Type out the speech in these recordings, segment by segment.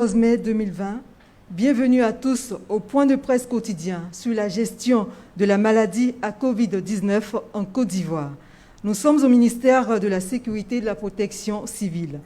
11 mai 2020, bienvenue à tous au point de presse quotidien sur la gestion de la maladie à Covid-19 en Côte d'Ivoire. Nous sommes au ministère de la Sécurité et de la Protection civile.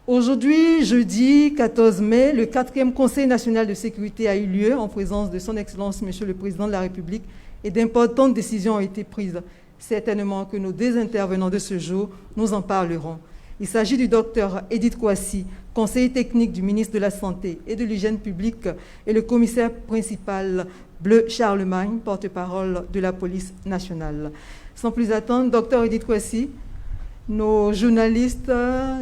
Aujourd'hui, jeudi 14 mai, le 4e Conseil national de sécurité a eu lieu en présence de son Excellence, Monsieur le Président de la République, et d'importantes décisions ont été prises. Certainement que nos deux intervenants de ce jour nous en parleront. Il s'agit du docteur Edith Kouassi, conseiller technique du ministre de la Santé et de l'Hygiène publique, et le commissaire principal Bleu Charlemagne, porte-parole de la police nationale. Sans plus attendre, docteur Edith Kouassi, nos journalistes,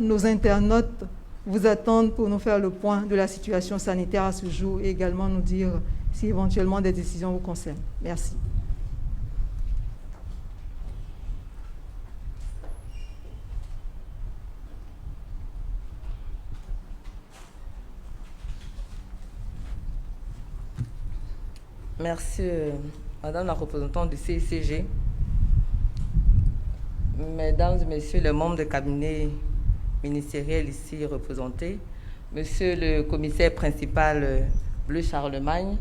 nos internautes vous attendent pour nous faire le point de la situation sanitaire à ce jour et également nous dire si éventuellement des décisions vous concernent. Merci. Merci, Madame la représentante du CICG, Mesdames et Messieurs les membres du cabinet ministériel ici représentés, Monsieur le commissaire principal Bleu Charlemagne,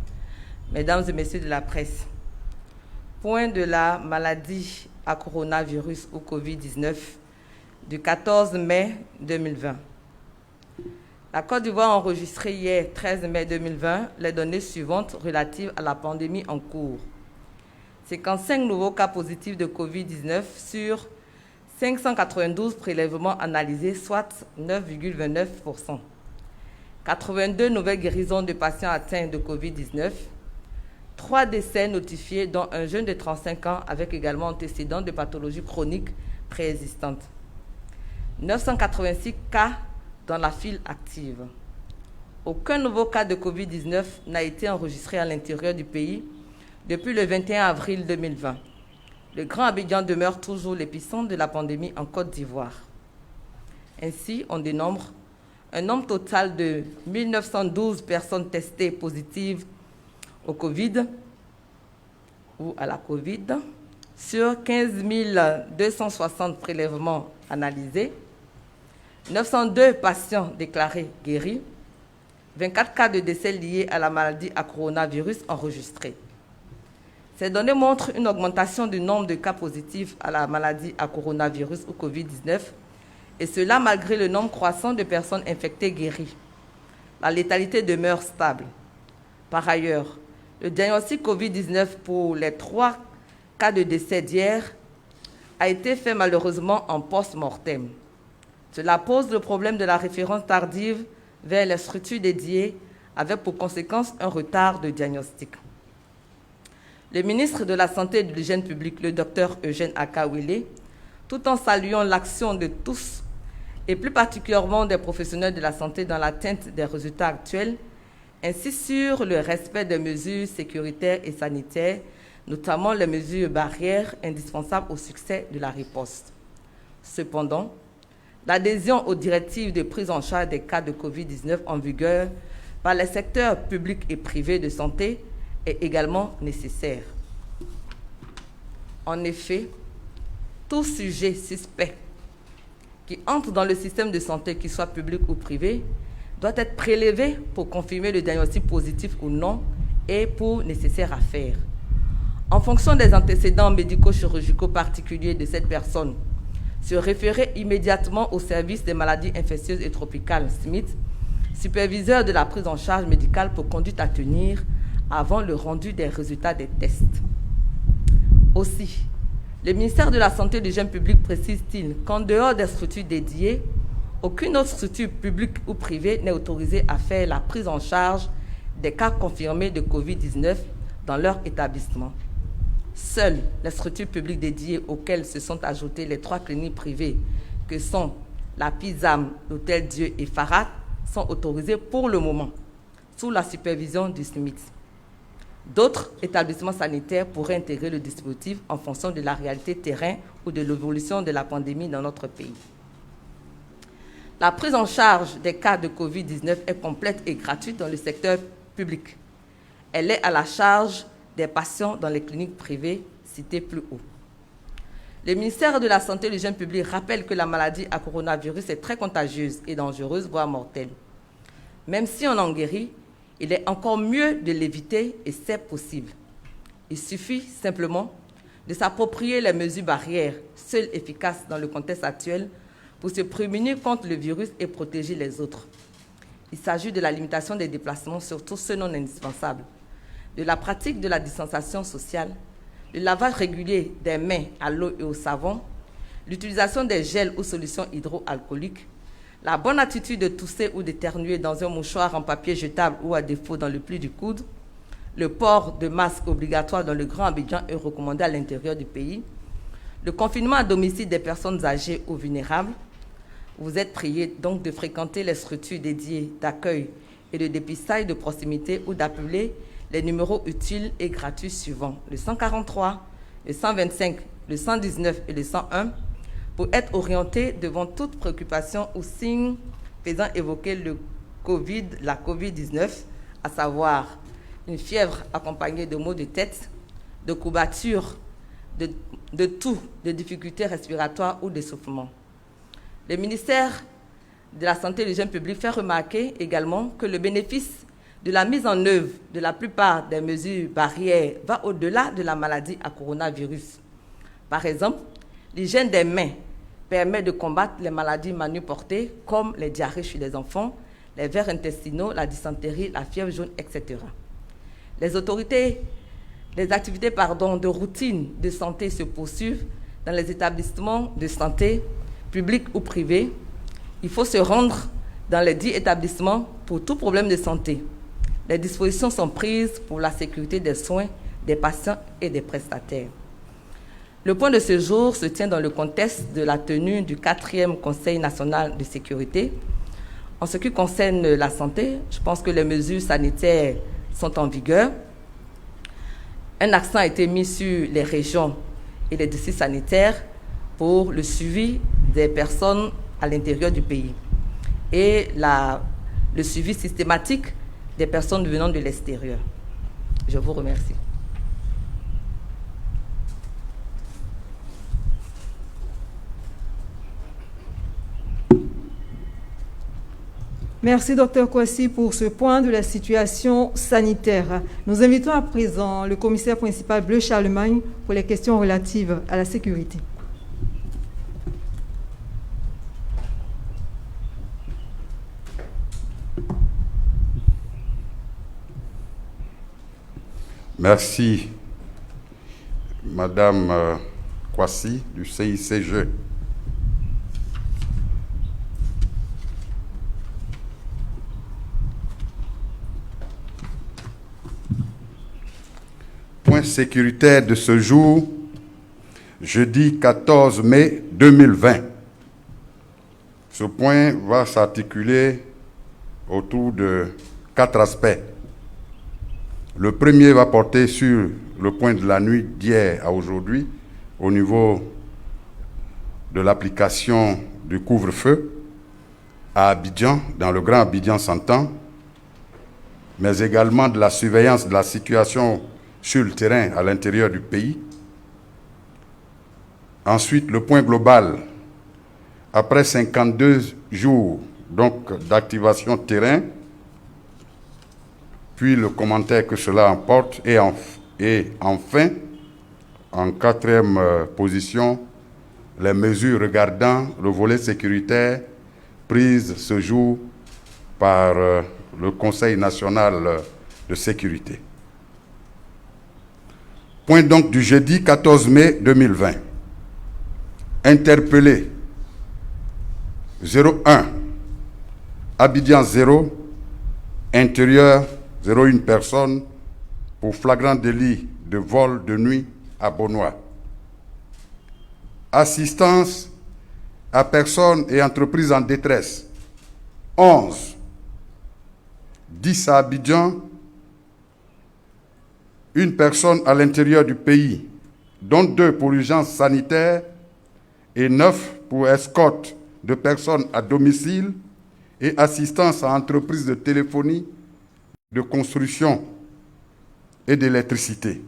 Mesdames et Messieurs de la presse. Point de la maladie à coronavirus ou Covid-19 du 14 mai 2020. La Côte d'Ivoire a enregistré hier, 13 mai 2020, les données suivantes relatives à la pandémie en cours. 55 nouveaux cas positifs de Covid-19 sur 592 prélèvements analysés, soit 9,29%. 82 nouvelles guérisons de patients atteints de Covid-19. 3 décès notifiés, dont un jeune de 35 ans avec également antécédent de pathologie chronique préexistante. 986 cas dans la file active. Aucun nouveau cas de Covid-19 n'a été enregistré à l'intérieur du pays depuis le 21 avril 2020. Le Grand Abidjan demeure toujours l'épicentre de la pandémie en Côte d'Ivoire. Ainsi, on dénombre un nombre total de 1912 personnes testées positives au Covid ou à la Covid sur 15 260 prélèvements analysés. 902 patients déclarés guéris, 24 cas de décès liés à la maladie à coronavirus enregistrés. Ces données montrent une augmentation du nombre de cas positifs à la maladie à coronavirus ou Covid-19, et cela malgré le nombre croissant de personnes infectées guéries. La létalité demeure stable. Par ailleurs, le diagnostic Covid-19 pour les 3 cas de décès d'hier a été fait malheureusement en post-mortem. Cela pose le problème de la référence tardive vers les structures dédiées, avec pour conséquence un retard de diagnostic. Le ministre de la Santé et de l'Hygiène publique, le docteur Eugène Akawele, tout en saluant l'action de tous, et plus particulièrement des professionnels de la santé dans l'atteinte des résultats actuels, insiste sur le respect des mesures sécuritaires et sanitaires, notamment les mesures barrières indispensables au succès de la riposte. Cependant, l'adhésion aux directives de prise en charge des cas de Covid-19 en vigueur par les secteurs publics et privés de santé est également nécessaire. En effet, tout sujet suspect qui entre dans le système de santé, qu'il soit public ou privé, doit être prélevé pour confirmer le diagnostic positif ou non et pour nécessaire à faire. En fonction des antécédents médico-chirurgicaux particuliers de cette personne, se référer immédiatement au service des maladies infectieuses et tropicales SMIT, superviseur de la prise en charge médicale pour conduite à tenir avant le rendu des résultats des tests. Aussi, le ministère de la Santé et de l'Hygiène publique précise-t-il qu'en dehors des structures dédiées, aucune autre structure publique ou privée n'est autorisée à faire la prise en charge des cas confirmés de Covid-19 dans leur établissement. Seules les structures publiques dédiées auxquelles se sont ajoutées les 3 cliniques privées que sont la PISAM, l'Hôtel Dieu et Farad sont autorisées pour le moment, sous la supervision du SMIT. D'autres établissements sanitaires pourraient intégrer le dispositif en fonction de la réalité terrain ou de l'évolution de la pandémie dans notre pays. La prise en charge des cas de Covid-19 est complète et gratuite dans le secteur public. Elle est à la charge des patients dans les cliniques privées citées plus haut. Le ministère de la Santé et de l'Hygiène publique rappelle que la maladie à coronavirus est très contagieuse et dangereuse, voire mortelle. Même si on en guérit, il est encore mieux de l'éviter et c'est possible. Il suffit simplement de s'approprier les mesures barrières, seules efficaces dans le contexte actuel, pour se prémunir contre le virus et protéger les autres. Il s'agit de la limitation des déplacements, surtout ceux non indispensables, de la pratique de la distanciation sociale, le lavage régulier des mains à l'eau et au savon, l'utilisation des gels ou solutions hydroalcooliques, la bonne attitude de tousser ou d'éternuer dans un mouchoir en papier jetable ou à défaut dans le pli du coude, le port de masques obligatoire dans le Grand Abidjan est recommandé à l'intérieur du pays, le confinement à domicile des personnes âgées ou vulnérables. Vous êtes priés donc de fréquenter les structures dédiées d'accueil et de dépistage de proximité ou d'appeler les numéros utiles et gratuits suivants, le 143, le 125, le 119 et le 101, pour être orienté devant toute préoccupation ou signe faisant évoquer la COVID-19, à savoir une fièvre accompagnée de maux de tête, de courbatures, de toux, de difficultés respiratoires ou d'essoufflement. Le ministère de la Santé et de l'Hygiène publique fait remarquer également que le bénéfice de la mise en œuvre de la plupart des mesures barrières va au-delà de la maladie à coronavirus. Par exemple, l'hygiène des mains permet de combattre les maladies manuportées comme les diarrhées chez les enfants, les vers intestinaux, la dysenterie, la fièvre jaune, etc. Les activités de routine de santé se poursuivent dans les établissements de santé, publics ou privés. Il faut se rendre dans les 10 établissements pour tout problème de santé. Les dispositions sont prises pour la sécurité des soins des patients et des prestataires. Le point de ce jour se tient dans le contexte de la tenue du 4e Conseil national de sécurité. En ce qui concerne la santé, je pense que les mesures sanitaires sont en vigueur. Un accent a été mis sur les régions et les districts sanitaires pour le suivi des personnes à l'intérieur du pays et le suivi systématique des personnes venant de l'extérieur. Je vous remercie. Merci, Dr Kouassi, pour ce point de la situation sanitaire. Nous invitons à présent le commissaire principal Bleu Charlemagne pour les questions relatives à la sécurité. Merci, Madame Kouassi du CICG. Point sécuritaire de ce jour, jeudi 14 mai 2020. Ce point va s'articuler autour de 4 aspects. Le premier va porter sur le point de la nuit d'hier à aujourd'hui au niveau de l'application du couvre-feu à Abidjan, dans le Grand Abidjan s'entend, mais également de la surveillance de la situation sur le terrain à l'intérieur du pays. Ensuite, le point global, après 52 jours donc d'activation terrain, puis le commentaire que cela emporte, et enfin, en 4e position, les mesures regardant le volet sécuritaire prises ce jour par le Conseil national de sécurité. Point donc du jeudi 14 mai 2020. Interpellé 01, Abidjan 0, intérieur 01 personne pour flagrant délit de vol de nuit à Bonois. Assistance à personnes et entreprises en détresse 11. 10 à Abidjan, une personne à l'intérieur du pays, dont 2 pour urgence sanitaire et 9 pour escorte de personnes à domicile et assistance à entreprises de téléphonie, de construction et d'électricité.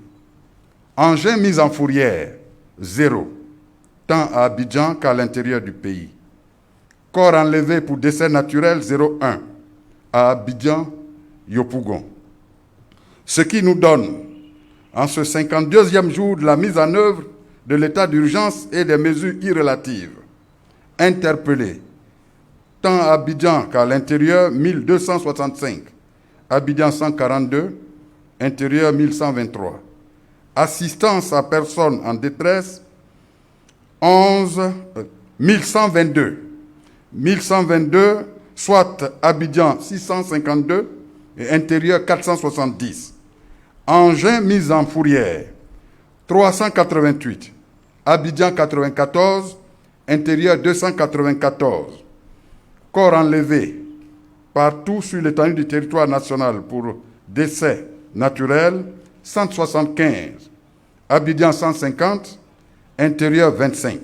Engins mis en fourrière, 0, tant à Abidjan qu'à l'intérieur du pays. Corps enlevé pour décès naturel, 0,1. à Abidjan, Yopougon. Ce qui nous donne, en ce 52e jour de la mise en œuvre de l'état d'urgence et des mesures irrelatives, interpellés, tant à Abidjan qu'à l'intérieur, 1265, Abidjan 142, intérieur 1123. Assistance à personnes en détresse, 1122, soit Abidjan 652 et intérieur 470. Engins mis en fourrière, 388, Abidjan 94, intérieur 294. Corps enlevés partout sur l'étendue du territoire national pour décès naturel, 175, Abidjan 150, intérieur 25.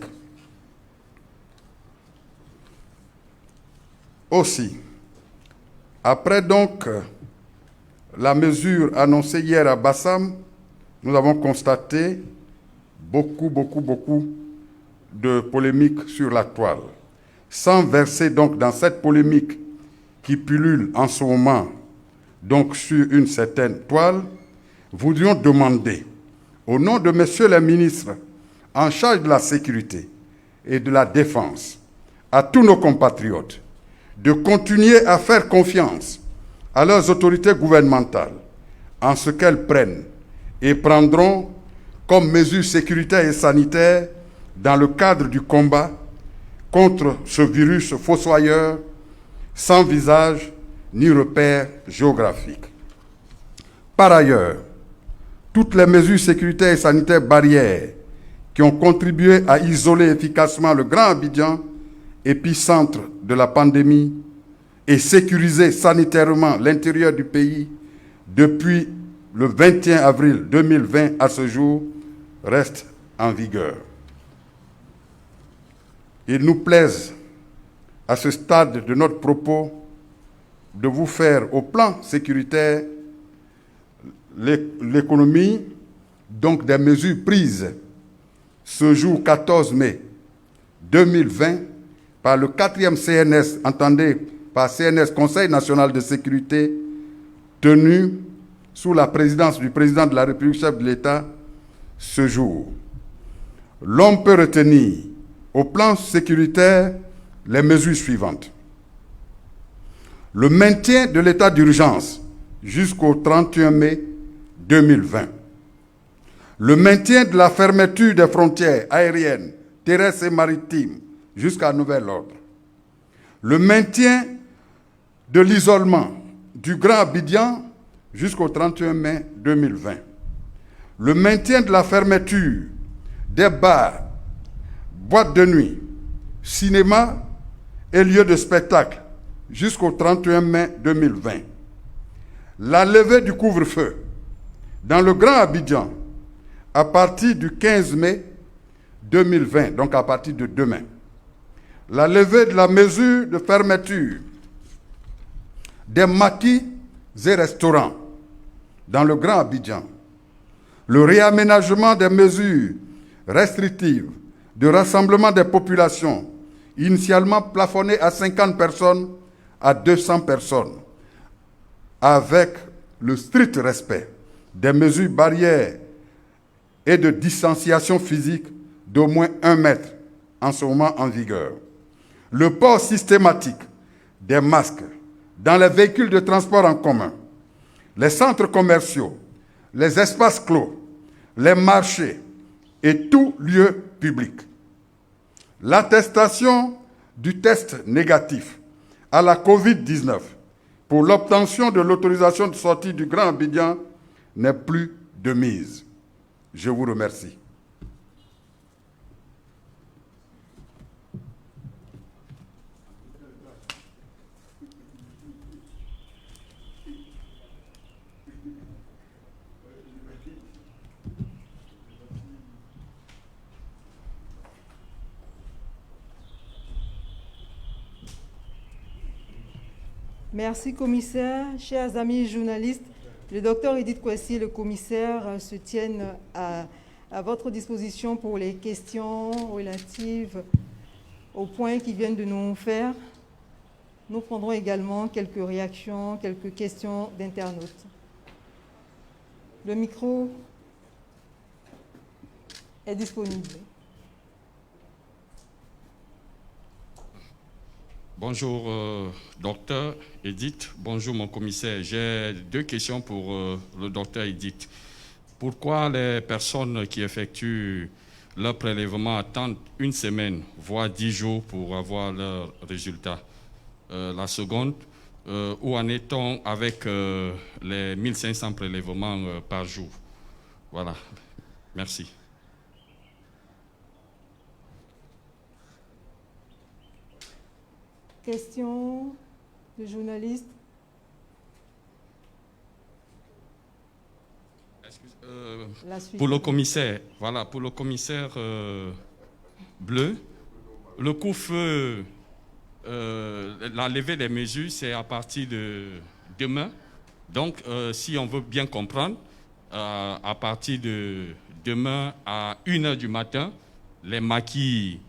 Aussi, après donc la mesure annoncée hier à Bassam, nous avons constaté beaucoup de polémiques sur la toile. Sans verser donc dans cette polémique qui pullule en ce moment, donc sur une certaine toile, voudrions demander, au nom de messieurs les ministres en charge de la sécurité et de la défense, à tous nos compatriotes, de continuer à faire confiance à leurs autorités gouvernementales en ce qu'elles prennent et prendront comme mesures sécuritaires et sanitaires dans le cadre du combat contre ce virus fossoyeur sans visage ni repère géographique. Par ailleurs, toutes les mesures sécuritaires et sanitaires barrières qui ont contribué à isoler efficacement le Grand Abidjan, épicentre de la pandémie, et sécuriser sanitairement l'intérieur du pays depuis le 21 avril 2020 à ce jour, restent en vigueur. Il nous plaise, à ce stade de notre propos, de vous faire au plan sécuritaire l'économie, donc des mesures prises ce jour 14 mai 2020 par le 4e CNS, entendez par CNS, Conseil national de sécurité, tenu sous la présidence du président de la République, chef de l'État, ce jour. L'on peut retenir au plan sécuritaire les mesures suivantes. Le maintien de l'état d'urgence jusqu'au 31 mai 2020. Le maintien de la fermeture des frontières aériennes, terrestres et maritimes jusqu'à nouvel ordre. Le maintien de l'isolement du Grand Abidjan jusqu'au 31 mai 2020. Le maintien de la fermeture des bars, boîtes de nuit, cinémas et lieux de spectacle jusqu'au 31 mai 2020. La levée du couvre-feu dans le Grand Abidjan à partir du 15 mai 2020, donc à partir de demain. La levée de la mesure de fermeture des maquis et restaurants dans le Grand Abidjan. Le réaménagement des mesures restrictives de rassemblement des populations, initialement plafonnées à 50 personnes à 200 personnes, avec le strict respect des mesures barrières et de distanciation physique d'au moins 1 mètre en ce moment en vigueur. Le port systématique des masques dans les véhicules de transport en commun, les centres commerciaux, les espaces clos, les marchés et tout lieu public. L'attestation du test négatif à la COVID-19 pour l'obtention de l'autorisation de sortie du Grand Abidjan n'est plus de mise. Je vous remercie. Merci, commissaire. Chers amis journalistes, le docteur Edith Kwesi et le commissaire se tiennent à votre disposition pour les questions relatives aux points qu'ils viennent de nous faire. Nous prendrons également quelques réactions, quelques questions d'internautes. Le micro est disponible. Bonjour, docteur Edith. Bonjour, mon commissaire. J'ai deux questions pour le docteur Edith. Pourquoi les personnes qui effectuent leur prélèvement attendent une semaine, voire 10 jours pour avoir leurs résultats? La seconde, où en est-on avec les 1500 prélèvements par jour? Voilà, merci. Question de journaliste. Pour le commissaire, voilà, pour le commissaire Bleu, le couvre-feu, la levée des mesures, c'est à partir de demain. Donc, si on veut bien comprendre, à partir de demain à 1h du matin, les maquis,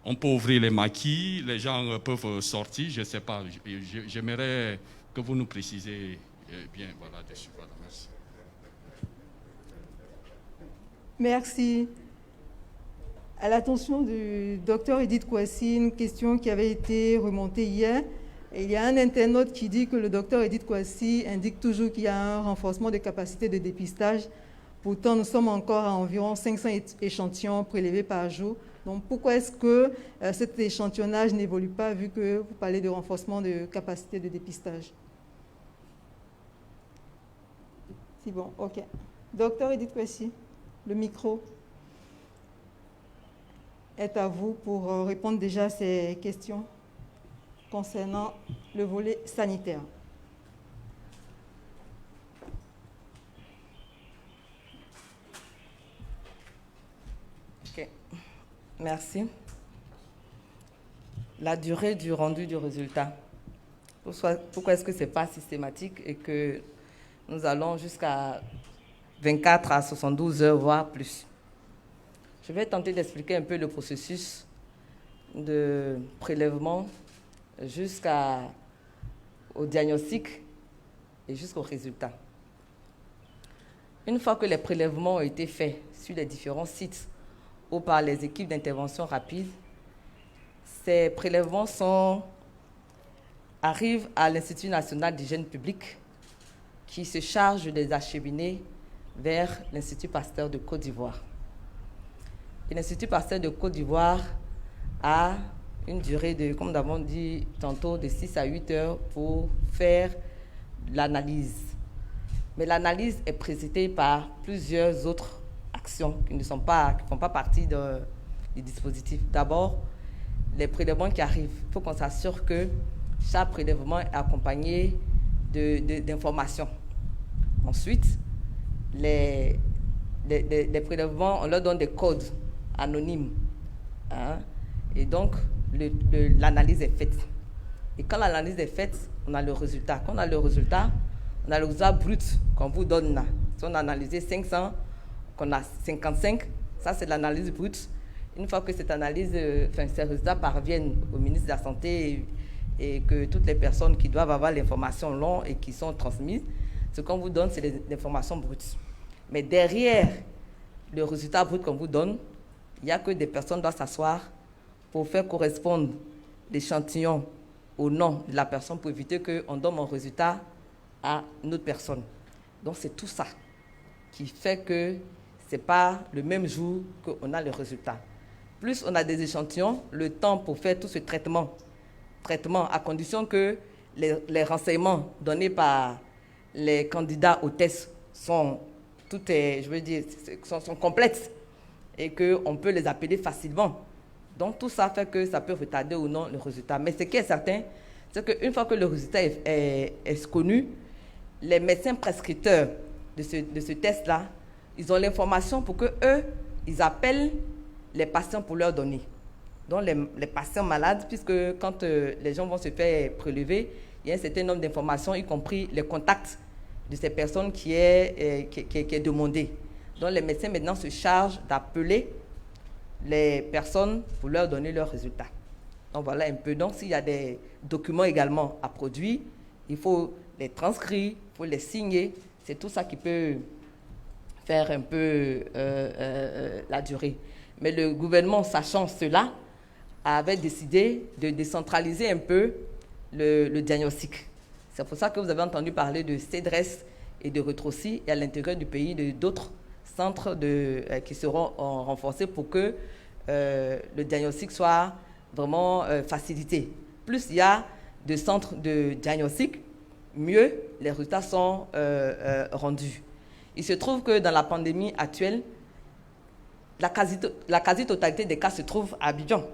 on peut ouvrir les maquis, les gens peuvent sortir, je ne sais pas. J'aimerais que vous nous précisez bien voilà, dessus. Voilà, merci. Merci. À l'attention du docteur Edith Kouassi, une question qui avait été remontée hier. Et il y a un internaute qui dit que le docteur Edith Kouassi indique toujours qu'il y a un renforcement des capacités de dépistage. Pourtant, nous sommes encore à environ 500 échantillons prélevés par jour. Donc, pourquoi est-ce que cet échantillonnage n'évolue pas, vu que vous parlez de renforcement de capacités de dépistage? C'est bon, OK. Docteur Edith Kouassi, le micro est à vous pour répondre déjà à ces questions concernant le volet sanitaire. Ok, merci. La durée du rendu du résultat. Pourquoi est-ce que ce n'est pas systématique et que nous allons jusqu'à 24 à 72 heures, voire plus? Je vais tenter d'expliquer un peu le processus de prélèvement jusqu'au diagnostic et jusqu'au résultat. Une fois que les prélèvements ont été faits sur les différents sites ou par les équipes d'intervention rapide, ces prélèvements arrivent à l'Institut national d'hygiène publique qui se charge de les acheminer vers l'Institut Pasteur de Côte d'Ivoire. Et l'Institut Pasteur de Côte d'Ivoire a une durée de, comme nous avons dit tantôt, de 6 à 8 heures pour faire l'analyse. Mais l'analyse est précédée par plusieurs autres actions qui ne font pas partie du dispositif. D'abord, les prélèvements qui arrivent. Il faut qu'on s'assure que chaque prélèvement est accompagné d'informations. Ensuite, les prélèvements, on leur donne des codes anonymes. Hein? Et donc, l'analyse est faite. Et quand l'analyse est faite, on a le résultat. Quand on a le résultat brut qu'on vous donne là. Si on a analysé 500, qu'on a 55, ça c'est l'analyse brute. Une fois que cette analyse, ces résultats parviennent au ministre de la Santé et que toutes les personnes qui doivent avoir l'information l'ont et qui sont transmises, ce qu'on vous donne, c'est les informations brutes. Mais derrière le résultat brut qu'on vous donne, il n'y a que des personnes qui doivent s'asseoir pour faire correspondre l'échantillon au nom de la personne pour éviter qu'on donne un résultat à une autre personne. Donc c'est tout ça qui fait que ce n'est pas le même jour qu'on a le résultat. Plus on a des échantillons, le temps pour faire tout ce traitement à condition que les renseignements donnés par les candidats au test sont complètes et qu'on peut les appeler facilement. Donc tout ça fait que ça peut retarder ou non le résultat. Mais ce qui est certain, c'est qu'une fois que le résultat est connu, les médecins prescripteurs de ce test-là, ils ont l'information pour qu'eux, ils appellent les patients pour leur donner. Donc les patients malades, puisque quand les gens vont se faire prélever, il y a un certain nombre d'informations, y compris les contacts de ces personnes qui est demandé. Donc les médecins maintenant se chargent d'appeler les personnes pour leur donner leurs résultats. Donc voilà un peu. Donc s'il y a des documents également à produire, il faut les transcrire, il faut les signer. C'est tout ça qui peut faire un peu la durée. Mais le gouvernement, sachant cela, avait décidé de décentraliser un peu le diagnostic. C'est pour ça que vous avez entendu parler de CEDRES et de Retroci, et à l'intérieur du pays, d'autres centres qui seront renforcés pour que le diagnostic soit vraiment facilité. Plus il y a de centres de diagnostic, mieux les résultats sont rendus. Il se trouve que dans la pandémie actuelle, la quasi-totalité des cas se trouve à Abidjan.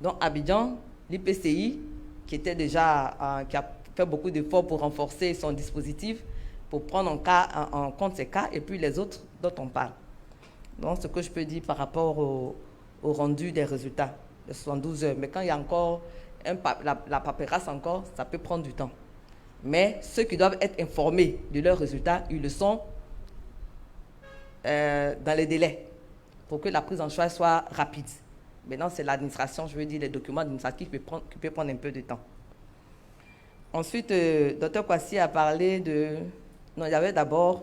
Donc Abidjan, l'IPCI, qui qui a fait beaucoup d'efforts pour renforcer son dispositif, pour prendre en compte ces cas, et puis les autres dont on parle. Donc ce que je peux dire par rapport au rendu des résultats de 72 heures. Mais quand il y a encore la paperasse encore, ça peut prendre du temps. Mais ceux qui doivent être informés de leurs résultats, ils le sont dans les délais pour que la prise en charge soit rapide. Maintenant, c'est l'administration, je veux dire les documents administratifs qui peuvent prendre un peu de temps. Ensuite, Dr Kwasi a parlé de... Non, il y avait d'abord,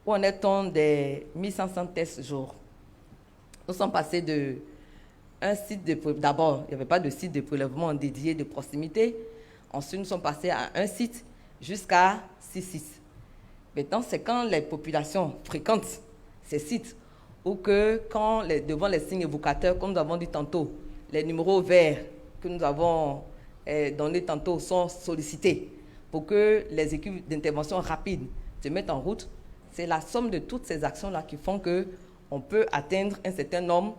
où en est-on des 1500 tests jour? Nous sommes passés de un site de... D'abord, il n'y avait pas de site de prélèvement dédié de proximité. Ensuite, nous sommes passés à un site jusqu'à 6 sites. Maintenant, c'est quand les populations fréquentent ces sites ou que quand devant les signes évocateurs, comme nous avons dit tantôt, les numéros verts que nous avons donnés tantôt sont sollicités pour que les équipes d'intervention rapides se mettent en route. C'est la somme de toutes ces actions-là qui font qu'on peut atteindre un certain nombre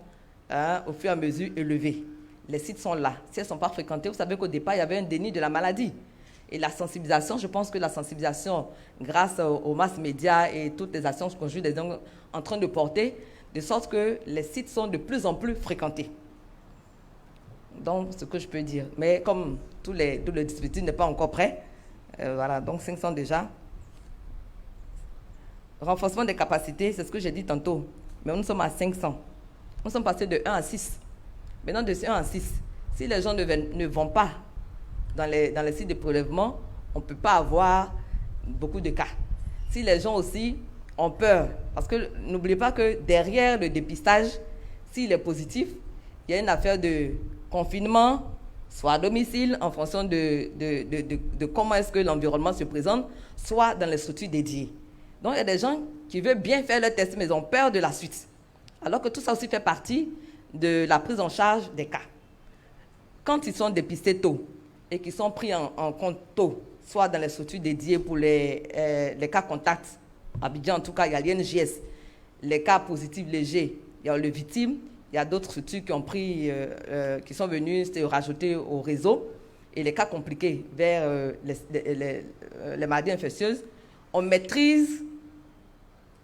au fur et à mesure élevé. Les sites sont là. Si elles ne sont pas fréquentées, vous savez qu'au départ, il y avait un déni de la maladie. Et la sensibilisation, je pense que la sensibilisation, grâce aux mass médias et toutes les actions qu'on est en train de porter, de sorte que les sites sont de plus en plus fréquentés. Donc, ce que je peux dire. Mais comme tout le dispositif n'est pas encore prêt, voilà, donc 500 déjà. Renforcement des capacités, c'est ce que j'ai dit tantôt. Mais nous sommes à 500. Nous sommes passés de 1 à 6. Maintenant, de 1 à 6, si les gens ne vont pas dans les sites de prélèvement, on ne peut pas avoir beaucoup de cas. Si les gens aussi ont peur, parce que n'oubliez pas que derrière le dépistage, s'il est positif, il y a une affaire de confinement, soit à domicile, en fonction de comment est-ce que l'environnement se présente, soit dans les structures dédiées. Donc, il y a des gens qui veulent bien faire le test, mais ils ont peur de la suite. Alors que tout ça aussi fait partie de la prise en charge des cas. Quand ils sont dépistés tôt et qu'ils sont pris en compte tôt, soit dans les structures dédiées pour les cas contacts, à Abidjan en tout cas, il y a l'INJS, les cas positifs légers, il y a le victime, il y a d'autres structures qui sont venues se rajouter au réseau, et les cas compliqués vers les maladies infectieuses, on maîtrise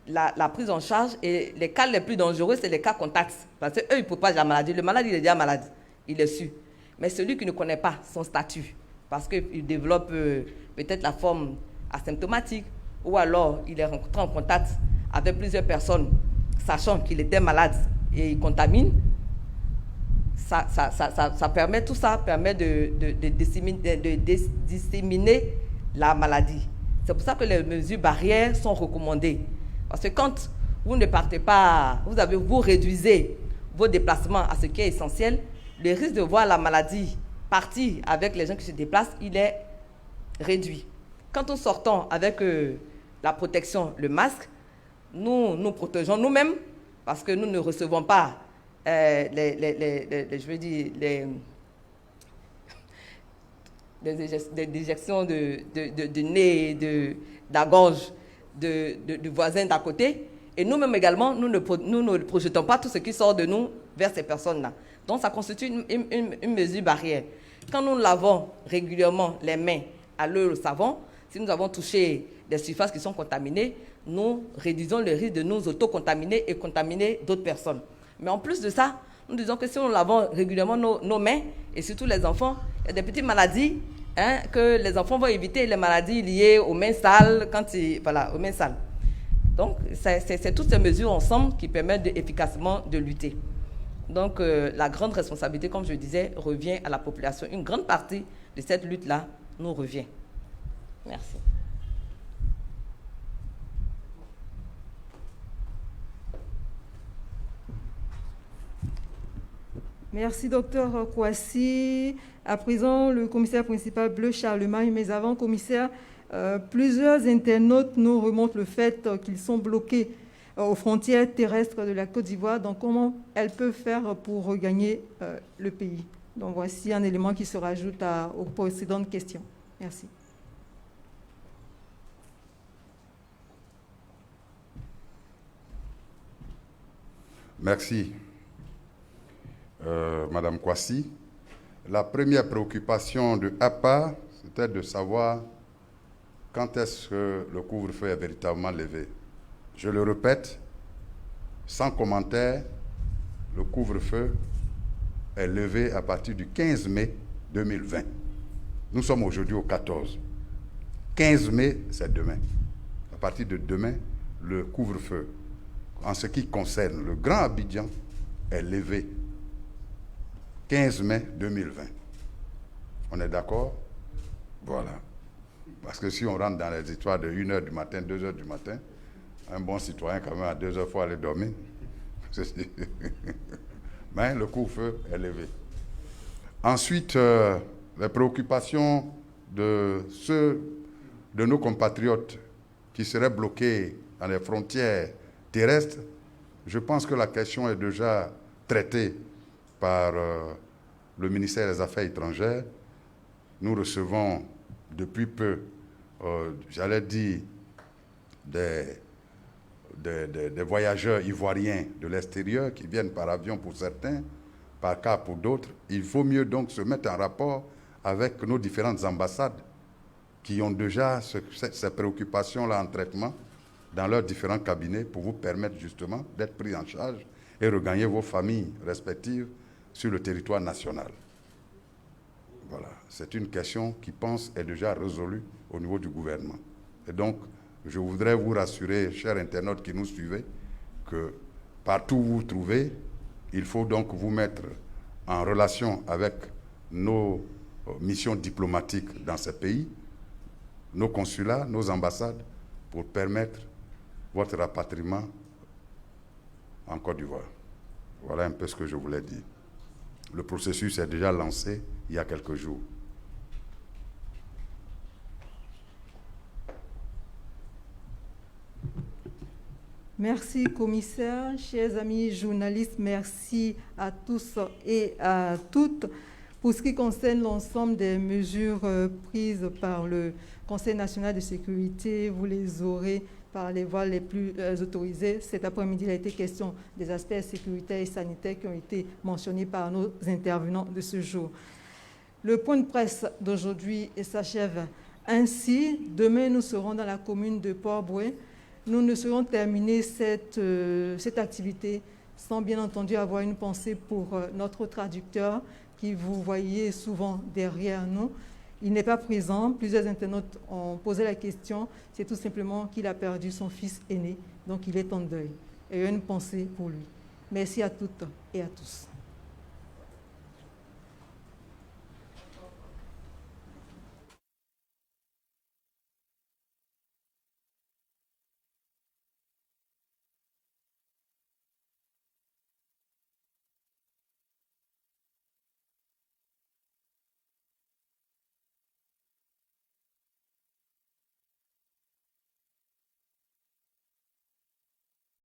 la prise en charge, et les cas les plus dangereux, c'est les cas contacts. Parce qu'eux, ils propagent la maladie. Le malade, il est déjà malade. Il est su. Mais celui qui ne connaît pas son statut, parce qu'il développe peut-être la forme asymptomatique, ou alors il est rentré en contact avec plusieurs personnes, sachant qu'il était malade et il contamine, tout ça permet de disséminer la maladie. C'est pour ça que les mesures barrières sont recommandées. Parce que quand vous ne partez pas, vous réduisez vos déplacements à ce qui est essentiel, le risque de voir la maladie partir avec les gens qui se déplacent, il est réduit. Quand nous sortons avec la protection, le masque, nous nous protégeons nous-mêmes parce que nous ne recevons pas des déjections de nez, de la gorge du voisin d'à côté. Et nous-mêmes également, nous ne projetons pas tout ce qui sort de nous vers ces personnes-là. Donc, ça constitue une mesure barrière. Quand nous lavons régulièrement les mains à l'eau au savon, si nous avons touché des surfaces qui sont contaminées, nous réduisons le risque de nous auto-contaminer et contaminer d'autres personnes. Mais en plus de ça, nous disons que si nous lavons régulièrement nos mains, et surtout les enfants, il y a des petites maladies que les enfants vont éviter, les maladies liées aux mains sales, aux mains sales. Donc, c'est toutes ces mesures ensemble qui permettent efficacement de lutter. Donc, la grande responsabilité, comme je disais, revient à la population. Une grande partie de cette lutte-là nous revient. Merci. Merci, docteur Kouassi. À présent, le commissaire principal Bleu Charlemagne, mais avant, commissaire, plusieurs internautes nous remontent le fait qu'ils sont bloqués aux frontières terrestres de la Côte d'Ivoire. Donc, comment elles peuvent faire pour regagner le pays? Donc, voici un élément qui se rajoute aux précédentes questions. Merci. Merci, Madame Kouassi. La première préoccupation de APA, c'était de savoir quand est-ce que le couvre-feu est véritablement levé. Je le répète, sans commentaire, le couvre-feu est levé à partir du 15 mai 2020. Nous sommes aujourd'hui au 14. 15 mai, c'est demain. À partir de demain, le couvre-feu, en ce qui concerne le Grand Abidjan, est levé. 15 mai 2020. On est d'accord? Voilà. Parce que si on rentre dans les histoires de 1h du matin, 2h du matin, un bon citoyen, quand même, à 2h, il faut aller dormir. Mais le couvre-feu est levé. Ensuite, les préoccupations de ceux de nos compatriotes qui seraient bloqués dans les frontières terrestres, je pense que la question est déjà traitée par le ministère des Affaires étrangères. Nous recevons depuis peu, j'allais dire, des voyageurs ivoiriens de l'extérieur qui viennent par avion pour certains, par car pour d'autres. Il faut mieux donc se mettre en rapport avec nos différentes ambassades qui ont déjà ces préoccupations-là en traitement dans leurs différents cabinets pour vous permettre justement d'être pris en charge et regagner vos familles respectives sur le territoire national. Voilà, c'est une question qui, pense, est déjà résolue au niveau du gouvernement. Et donc, je voudrais vous rassurer, chers internautes qui nous suivez, que partout où vous vous trouvez, il faut donc vous mettre en relation avec nos missions diplomatiques dans ces pays, nos consulats, nos ambassades, pour permettre votre rapatriement en Côte d'Ivoire. Voilà un peu ce que je voulais dire. Le processus est déjà lancé il y a quelques jours. Merci, commissaire. Chers amis journalistes, merci à tous et à toutes. Pour ce qui concerne l'ensemble des mesures prises par le Conseil national de sécurité, vous les aurez par les voies les plus autorisées. Cet après-midi, il a été question des aspects sécuritaires et sanitaires qui ont été mentionnés par nos intervenants de ce jour. Le point de presse d'aujourd'hui s'achève ainsi. Demain, nous serons dans la commune de Port-Bouët. Nous ne serons terminés cette activité sans bien entendu avoir une pensée pour notre traducteur qui vous voyez souvent derrière nous. Il n'est pas présent. Plusieurs internautes ont posé la question. C'est tout simplement qu'il a perdu son fils aîné, donc il est en deuil. Et une pensée pour lui. Merci à toutes et à tous.